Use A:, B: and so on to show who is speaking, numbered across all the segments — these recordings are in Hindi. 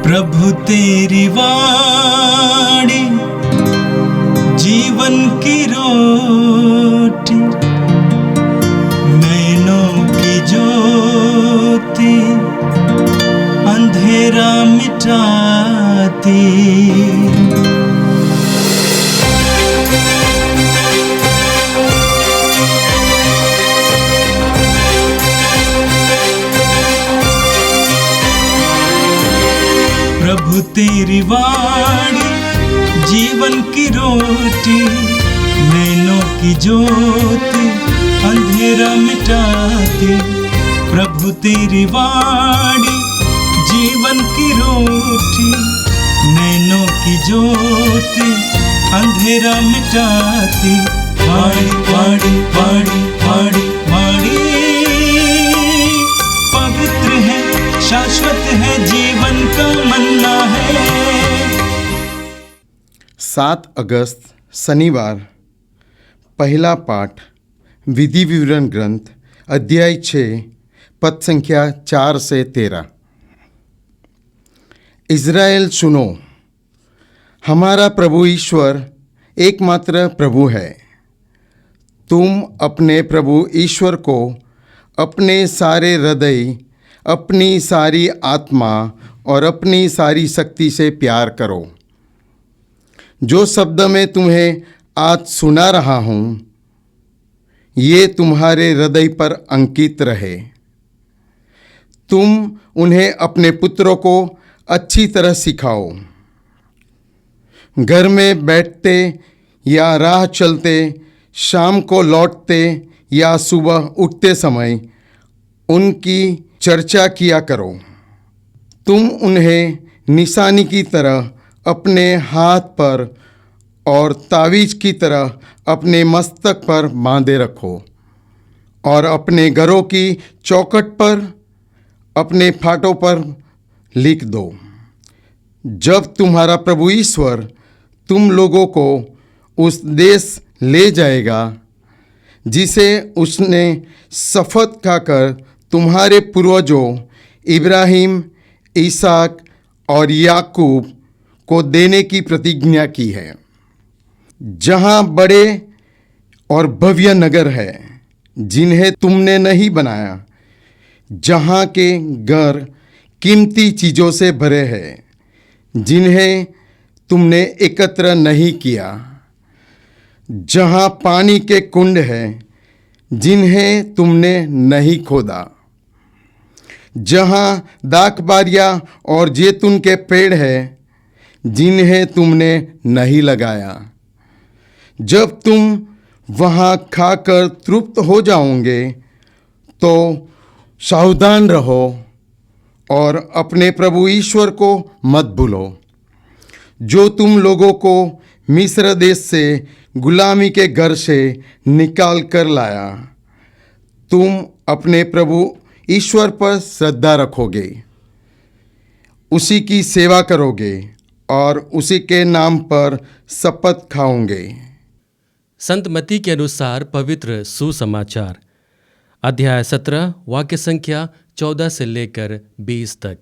A: प्रभु तेरी वाणी जीवन की रोटी, नैनों की ज्योति अंधेरा मिटाती। प्रभु तेरी वाणी जीवन की रोटी, नैनों की ज्योति अंधेरा मिटाती। प्रभु तेरी वाणी जीवन की रोटी, नैनों की ज्योति अंधेरा मिटाती। वाणी वाणी वाणी वाणी वाणी पवित्र है, शाश्वत है, जीवन का मन्ना है।
B: 7 अगस्त शनिवार। पहला पाठ विधि विवरण ग्रंथ अध्याय 6 पद संख्या 4 से 13। इज़राइल सुनो, हमारा प्रभु ईश्वर एकमात्र प्रभु है। तुम अपने प्रभु ईश्वर को अपने सारे हृदय, अपनी सारी आत्मा और अपनी सारी शक्ति से प्यार करो। जो शब्द मैं तुम्हें आज सुना रहा हूँ, ये तुम्हारे हृदय पर अंकित रहे। तुम उन्हें अपने पुत्रों को अच्छी तरह सिखाओ। घर में बैठते या राह चलते, शाम को लौटते या सुबह उठते समय उनकी चर्चा किया करो। तुम उन्हें निशानी की तरह अपने हाथ पर और तावीज़ की तरह अपने मस्तक पर बांधे रखो और अपने घरों की चौखट पर, अपने फाटों पर लिख दो। जब तुम्हारा प्रभु ईश्वर तुम लोगों को उस देश ले जाएगा जिसे उसने शपथ खाकर तुम्हारे पूर्वजों इब्राहिम, इसहाक और याकूब को देने की प्रतिज्ञा की है, जहाँ बड़े और भव्य नगर है जिन्हें तुमने नहीं बनाया, जहाँ के घर कीमती चीज़ों से भरे हैं जिन्हें तुमने एकत्र नहीं किया, जहाँ पानी के कुंड हैं जिन्हें तुमने नहीं खोदा, जहाँ दाखबारियाँ और जैतून के पेड़ हैं जिन्हें तुमने नहीं लगाया। जब तुम वहाँ खाकर तृप्त हो जाओगे तो सावधान रहो और अपने प्रभु ईश्वर को मत भूलो, जो तुम लोगों को मिस्र देश से गुलामी के घर से निकाल कर लाया। तुम अपने प्रभु ईश्वर पर श्रद्धा रखोगे, उसी की सेवा करोगे और उसी के नाम पर शपथ खाओगे।
C: संत मत्ती के अनुसार पवित्र सुसमाचार अध्याय 17 वाक्य संख्या 14 से लेकर 20 तक।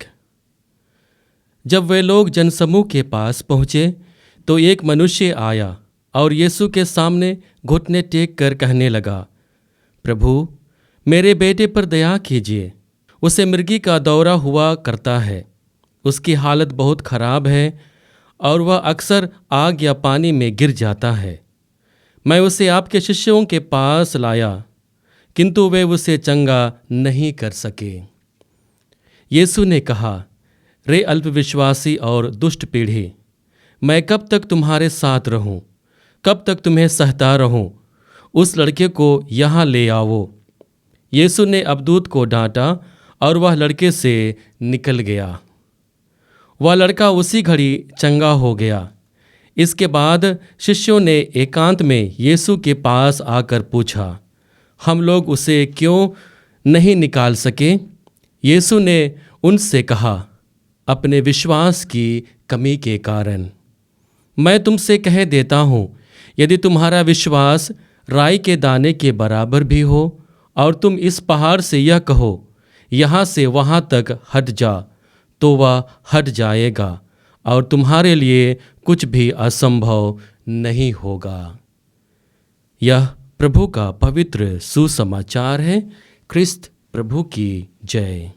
C: जब वे लोग जनसमूह के पास पहुँचे तो एक मनुष्य आया और यीशु के सामने घुटने टेक कर कहने लगा, प्रभु, मेरे बेटे पर दया कीजिए। उसे मृगी का दौरा हुआ करता है। उसकी हालत बहुत खराब है और वह अक्सर आग या पानी में गिर जाता है। मैं उसे आपके शिष्यों के पास लाया, किंतु वे उसे चंगा नहीं कर सके। यीशु ने कहा, रे अल्पविश्वासी और दुष्ट पीढ़ी, मैं कब तक तुम्हारे साथ रहूं? कब तक तुम्हें सहता रहूं? उस लड़के को यहाँ ले आओ। यीशु ने अबदूत को डांटा और वह लड़के से निकल गया। वह लड़का उसी घड़ी चंगा हो गया। इसके बाद शिष्यों ने एकांत में यीशु के पास आकर पूछा, हम लोग उसे क्यों नहीं निकाल सके? यीशु ने उनसे कहा, अपने विश्वास की कमी के कारण। मैं तुमसे कह देता हूँ, यदि तुम्हारा विश्वास राई के दाने के बराबर भी हो और तुम इस पहाड़ से यह कहो, यहाँ से वहाँ तक हट जा, तो वह हट जाएगा और तुम्हारे लिए कुछ भी असंभव नहीं होगा। यह प्रभु का पवित्र सुसमाचार है। क्रिस्त प्रभु की जय।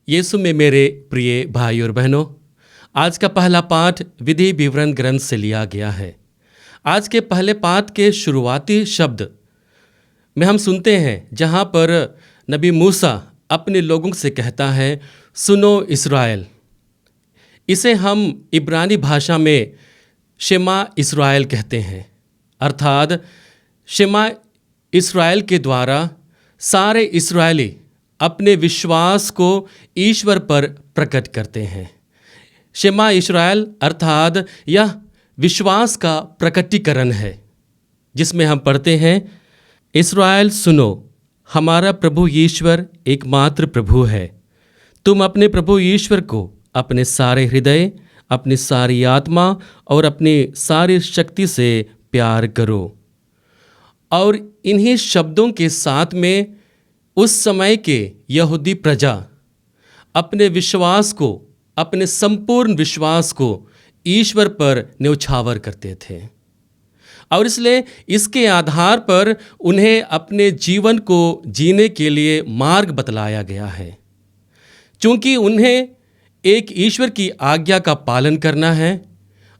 C: यीशु में मेरे प्रिय भाई और बहनों, आज का पहला पाठ विधि विवरण ग्रंथ से लिया गया है। आज के पहले पाठ के शुरुआती शब्द में हम सुनते हैं जहाँ पर नबी मूसा अपने लोगों से कहता है, सुनो इस्राएल। इसे हम इब्रानी भाषा में शेमा इस्राएल कहते हैं, अर्थात शेमा इस्राएल के द्वारा सारे इस्राएली अपने विश्वास को ईश्वर पर प्रकट करते हैं। शेमा इस्राएल अर्थात यह विश्वास का प्रकटीकरण है, जिसमें हम पढ़ते हैं, इस्राएल सुनो, हमारा प्रभु ईश्वर एकमात्र प्रभु है। तुम अपने प्रभु ईश्वर को अपने सारे हृदय, अपनी सारी आत्मा और अपनी सारी शक्ति से प्यार करो। और इन्हीं शब्दों के साथ में उस समय के यहूदी प्रजा अपने विश्वास को, अपने संपूर्ण विश्वास को ईश्वर पर न्यौछावर करते थे। और इसलिए इसके आधार पर उन्हें अपने जीवन को जीने के लिए मार्ग बतलाया गया है। चूँकि उन्हें एक ईश्वर की आज्ञा का पालन करना है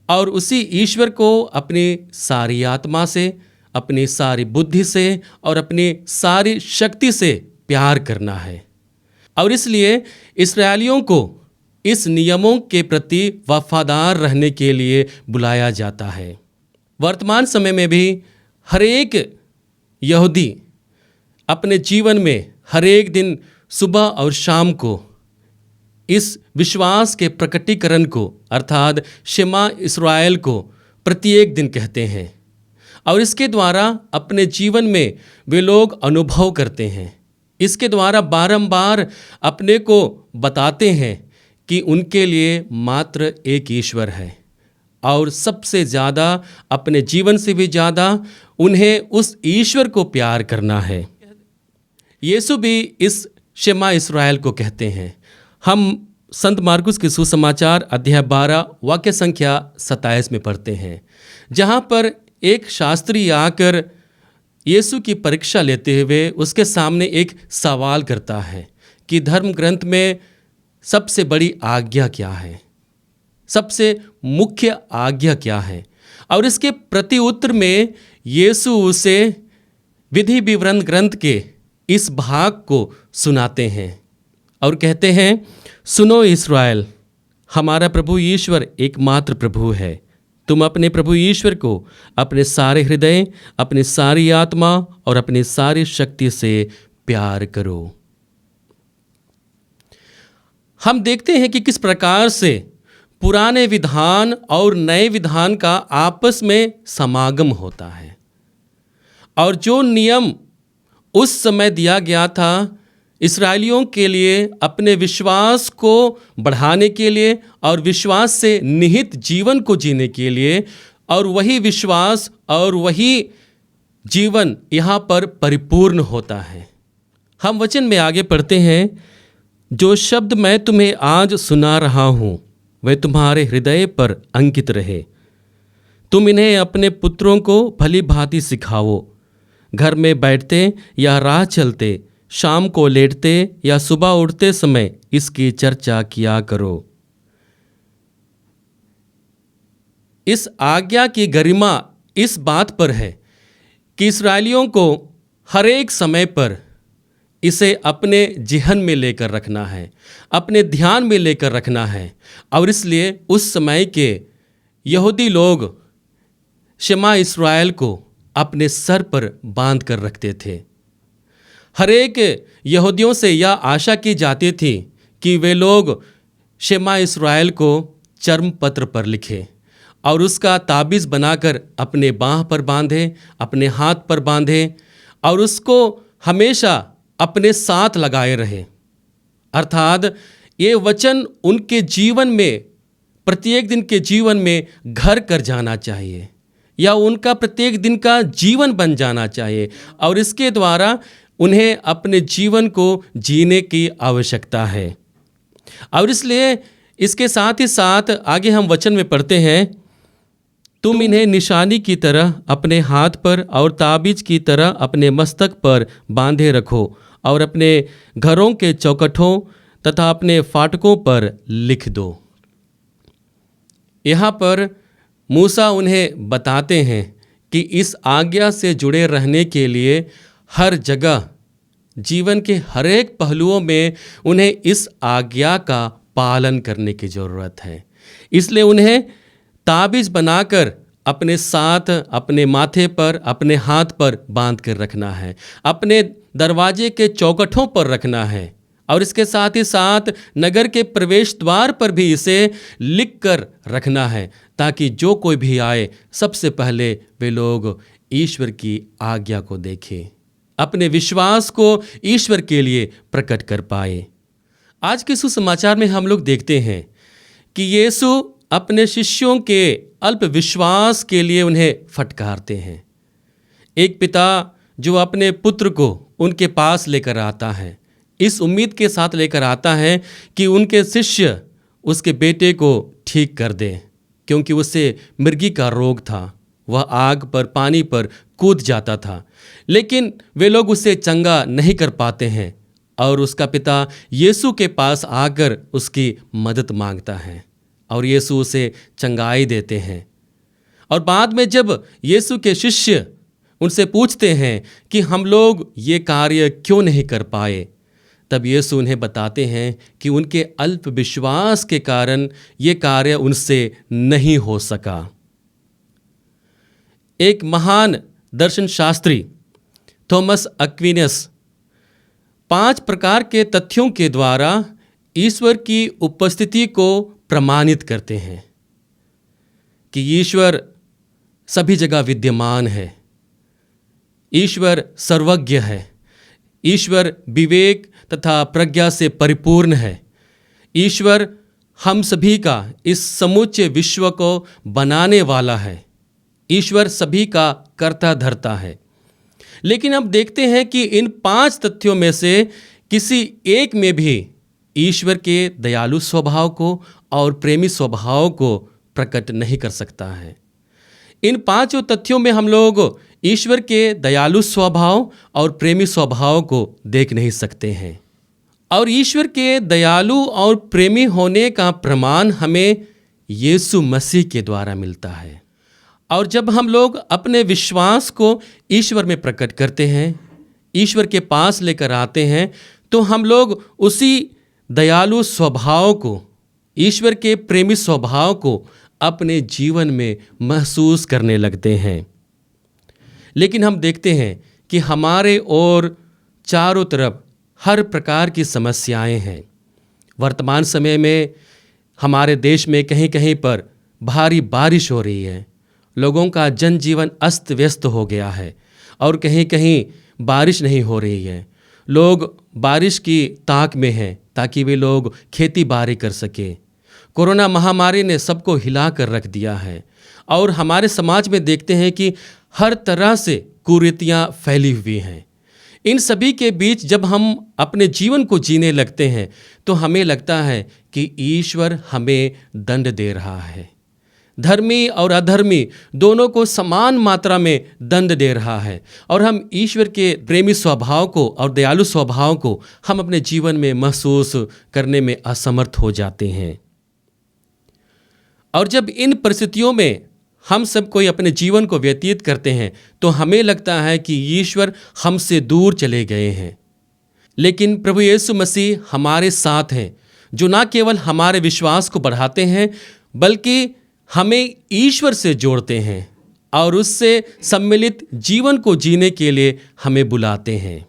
C: और उसी ईश्वर को अपनी सारी आत्मा से, अपनी सारी बुद्धि से और अपनी सारी शक्ति से प्यार करना है। और इसलिए इस्राएलियों को इस नियमों के प्रति वफादार रहने के लिए बुलाया जाता है। वर्तमान समय में भी हर एक यहूदी अपने जीवन में हर एक दिन सुबह और शाम को इस विश्वास के प्रकटीकरण को अर्थात शेमा इस्राएल को प्रत्येक दिन कहते हैं। और इसके द्वारा अपने जीवन में वे लोग अनुभव करते हैं। इसके द्वारा बारंबार अपने को बताते हैं कि उनके लिए मात्र एक ईश्वर है और सबसे ज़्यादा, अपने जीवन से भी ज़्यादा उन्हें उस ईश्वर को प्यार करना है। यीशु भी इस शेमा इस्राएल को कहते हैं। हम संत मार्कुस के सुसमाचार अध्याय 12 वाक्य संख्या 27 में पढ़ते हैं, जहाँ पर एक शास्त्री आकर यीशु की परीक्षा लेते हुए उसके सामने एक सवाल करता है कि धर्म ग्रंथ में सबसे बड़ी आज्ञा क्या है, सबसे मुख्य आज्ञा क्या है। और इसके प्रति उत्तर में यीशु उसे विधि विवरण ग्रंथ के इस भाग को सुनाते हैं और कहते हैं, सुनो इस्राएल, हमारा प्रभु ईश्वर एकमात्र प्रभु है। तुम अपने प्रभु ईश्वर को अपने सारे हृदय, अपनी सारी आत्मा और अपनी सारी शक्ति से प्यार करो। हम देखते हैं कि किस प्रकार से पुराने विधान और नए विधान का आपस में समागम होता है। और जो नियम उस समय दिया गया था इस्राएलियों के लिए अपने विश्वास को बढ़ाने के लिए और विश्वास से निहित जीवन को जीने के लिए, और वही विश्वास और वही जीवन यहाँ पर परिपूर्ण होता है। हम वचन में आगे पढ़ते हैं, जो शब्द मैं तुम्हें आज सुना रहा हूँ वे तुम्हारे हृदय पर अंकित रहे। तुम इन्हें अपने पुत्रों को भली भांति सिखाओ, घर में बैठते या राह चलते, शाम को लेटते या सुबह उठते समय इसकी चर्चा किया करो। इस आज्ञा की गरिमा इस बात पर है कि इस्राएलियों को हर एक समय पर इसे अपने जिहन में लेकर रखना है, अपने ध्यान में लेकर रखना है। और इसलिए उस समय के यहूदी लोग शेमा इस्राएल को अपने सर पर बांध कर रखते थे। हर एक यहूदियों से यह आशा की जाती थी कि वे लोग शेमा इस्राएल को चर्म पत्र पर लिखें और उसका ताबीज़ बनाकर अपने बाँह पर बांधें, अपने हाथ पर बांधें और उसको हमेशा अपने साथ लगाए रहे। अर्थात ये वचन उनके जीवन में, प्रत्येक दिन के जीवन में घर कर जाना चाहिए या उनका प्रत्येक दिन का जीवन बन जाना चाहिए। और इसके द्वारा उन्हें अपने जीवन को जीने की आवश्यकता है। और इसलिए इसके साथ ही साथ आगे हम वचन में पढ़ते हैं, तुम इन्हें निशानी की तरह अपने हाथ पर और ताबीज की तरह अपने मस्तक पर बांधे रखो और अपने घरों के चौखटों तथा अपने फाटकों पर लिख दो। यहाँ पर मूसा उन्हें बताते हैं कि इस आज्ञा से जुड़े रहने के लिए हर जगह जीवन के हर एक पहलुओं में उन्हें इस आज्ञा का पालन करने की ज़रूरत है। इसलिए उन्हें ताबीज़ बनाकर अपने साथ, अपने माथे पर, अपने हाथ पर बांध कर रखना है, अपने दरवाजे के चौखटों पर रखना है और इसके साथ ही साथ नगर के प्रवेश द्वार पर भी इसे लिख कर रखना है, ताकि जो कोई भी आए सबसे पहले वे लोग ईश्वर की आज्ञा को देखें, अपने विश्वास को ईश्वर के लिए प्रकट कर पाए। आज के सुसमाचार में हम लोग देखते हैं कि यीशु अपने शिष्यों के अल्प विश्वास के लिए उन्हें फटकारते हैं। एक पिता जो अपने पुत्र को उनके पास लेकर आता है, इस उम्मीद के साथ लेकर आता है कि उनके शिष्य उसके बेटे को ठीक कर दें, क्योंकि उससे मिर्गी का रोग था। वह आग पर, पानी पर कूद जाता था, लेकिन वे लोग उसे चंगा नहीं कर पाते हैं और उसका पिता यीशु के पास आकर उसकी मदद मांगता है और यीशु उसे चंगाई देते हैं। और बाद में जब यीशु के शिष्य उनसे पूछते हैं कि हम लोग ये कार्य क्यों नहीं कर पाए, तब यीशु उन्हें बताते हैं कि उनके अल्प विश्वास के कारण ये कार्य उनसे नहीं हो सका। एक महान दर्शन शास्त्री थॉमस एक्विनस 5 प्रकार के तथ्यों के द्वारा ईश्वर की उपस्थिति को प्रमाणित करते हैं कि ईश्वर सभी जगह विद्यमान है, ईश्वर सर्वज्ञ है, ईश्वर विवेक तथा प्रज्ञा से परिपूर्ण है, ईश्वर हम सभी का, इस समूचे विश्व को बनाने वाला है, ईश्वर सभी का कर्ता धर्ता है। लेकिन अब देखते हैं कि इन 5 तथ्यों में से किसी एक में भी ईश्वर के दयालु स्वभाव को और प्रेमी स्वभाव को प्रकट नहीं कर सकता है। इन 5 तथ्यों में हम लोग ईश्वर के दयालु स्वभाव और प्रेमी स्वभाव को देख नहीं सकते हैं। और ईश्वर के दयालु और प्रेमी होने का प्रमाण हमें यीशु मसीह के द्वारा मिलता है। और जब हम लोग अपने विश्वास को ईश्वर में प्रकट करते हैं, ईश्वर के पास लेकर आते हैं, तो हम लोग उसी दयालु स्वभाव को, ईश्वर के प्रेमी स्वभाव को अपने जीवन में महसूस करने लगते हैं। लेकिन हम देखते हैं कि हमारे और चारों तरफ हर प्रकार की समस्याएं हैं। वर्तमान समय में हमारे देश में कहीं कहीं पर भारी बारिश हो रही है, लोगों का जनजीवन अस्त व्यस्त हो गया है और कहीं कहीं बारिश नहीं हो रही है। लोग बारिश की ताक में हैं ताकि वे लोग खेती बाड़ी कर सकें। कोरोना महामारी ने सबको हिला कर रख दिया है और हमारे समाज में देखते हैं कि हर तरह से कुरीतियाँ फैली हुई हैं। इन सभी के बीच जब हम अपने जीवन को जीने लगते हैं तो हमें लगता है कि ईश्वर हमें दंड दे रहा है, धर्मी और अधर्मी दोनों को समान मात्रा में दंड दे रहा है और हम ईश्वर के प्रेमी स्वभाव को और दयालु स्वभाव को हम अपने जीवन में महसूस करने में असमर्थ हो जाते हैं। और जब इन परिस्थितियों में हम सब कोई अपने जीवन को व्यतीत करते हैं तो हमें लगता है कि ईश्वर हमसे दूर चले गए हैं। लेकिन प्रभु यीशु मसीह हमारे साथ हैं, जो न केवल हमारे विश्वास को बढ़ाते हैं बल्कि हमें ईश्वर से जोड़ते हैं और उससे सम्मिलित जीवन को जीने के लिए हमें बुलाते हैं।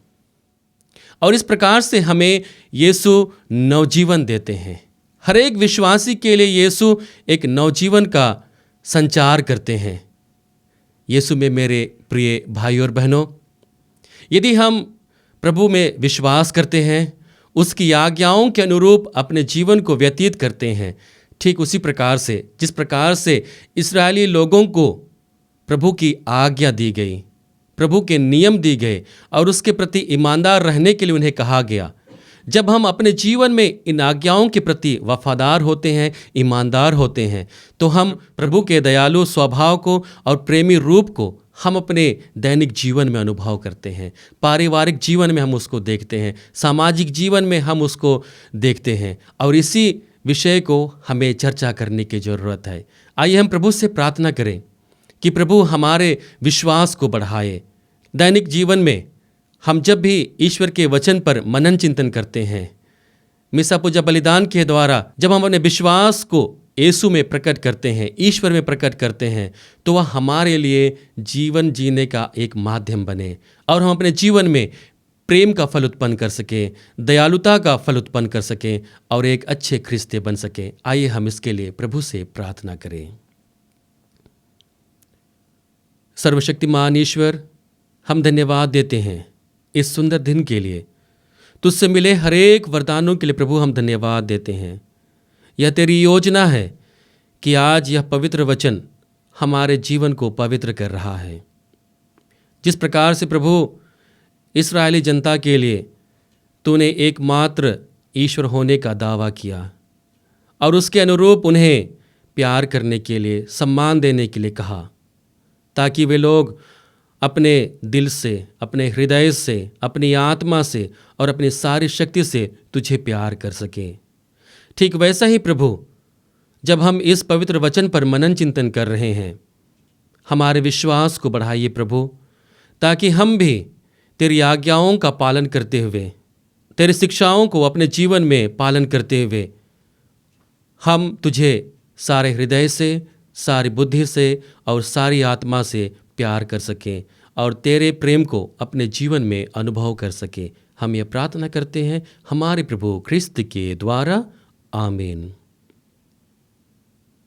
C: और इस प्रकार से हमें यीशु नवजीवन देते हैं। हर एक विश्वासी के लिए यीशु एक नवजीवन का संचार करते हैं। यीशु में मेरे प्रिय भाई और बहनों, यदि हम प्रभु में विश्वास करते हैं, उसकी आज्ञाओं के अनुरूप अपने जीवन को व्यतीत करते हैं, ठीक उसी प्रकार से जिस प्रकार से इस्राएली लोगों को प्रभु की आज्ञा दी गई, प्रभु के नियम दिए गए और उसके प्रति ईमानदार रहने के लिए उन्हें कहा गया, जब हम अपने जीवन में इन आज्ञाओं के प्रति वफादार होते हैं, ईमानदार होते हैं, तो हम प्रभु के दयालु स्वभाव को और प्रेमी रूप को हम अपने दैनिक जीवन में अनुभव करते हैं। पारिवारिक जीवन में हम उसको देखते हैं, सामाजिक जीवन में हम उसको देखते हैं, और इसी विषय को हमें चर्चा करने की ज़रूरत है। आइए हम प्रभु से प्रार्थना करें कि प्रभु हमारे विश्वास को बढ़ाए। दैनिक जीवन में हम जब भी ईश्वर के वचन पर मनन चिंतन करते हैं, मिसा पूजा बलिदान के द्वारा जब हम अपने विश्वास को यीशु में प्रकट करते हैं, ईश्वर में प्रकट करते हैं, तो वह हमारे लिए जीवन जीने का एक माध्यम बने और हम अपने जीवन में प्रेम का फल उत्पन्न कर सकें, दयालुता का फल उत्पन्न कर सकें और एक अच्छे ख्रिस्ती बन सकें। आइए हम इसके लिए प्रभु से प्रार्थना करें। सर्वशक्तिमान ईश्वर, हम धन्यवाद देते हैं इस सुंदर दिन के लिए। तुझसे मिले हर एक वरदानों के लिए प्रभु हम धन्यवाद देते हैं। यह तेरी योजना है कि आज यह पवित्र वचन हमारे जीवन को पवित्र कर रहा है। जिस प्रकार से प्रभु इस्राएली जनता के लिए तूने एकमात्र ईश्वर होने का दावा किया और उसके अनुरूप उन्हें प्यार करने के लिए, सम्मान देने के लिए कहा, ताकि वे लोग अपने दिल से, अपने हृदय से, अपनी आत्मा से और अपनी सारी शक्ति से तुझे प्यार कर सकें। ठीक वैसा ही प्रभु, जब हम इस पवित्र वचन पर मनन चिंतन कर रहे हैं, हमारे विश्वास को बढ़ाइए प्रभु, ताकि हम भी तेरी आज्ञाओं का पालन करते हुए, तेरी शिक्षाओं को अपने जीवन में पालन करते हुए, हम तुझे सारे हृदय से, सारी बुद्धि से और सारी आत्मा से प्यार कर सकें और तेरे प्रेम को अपने जीवन में अनुभव कर सकें। हम ये प्रार्थना करते हैं हमारे प्रभु ख्रिस्त के द्वारा, आमीन।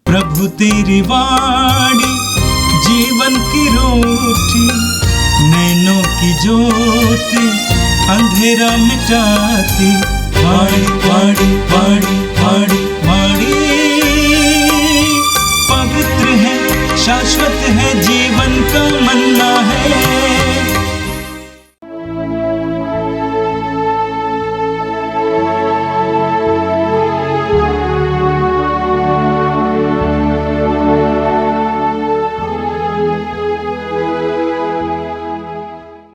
A: प्रभु तेरी वाणी जीवन की रोटी, नैनों की ज्योति अंधेरा मिटाती। वाणी वाणी वाणी वाणी वाणी पवित्र है, शाश्वत है जीवन का मन।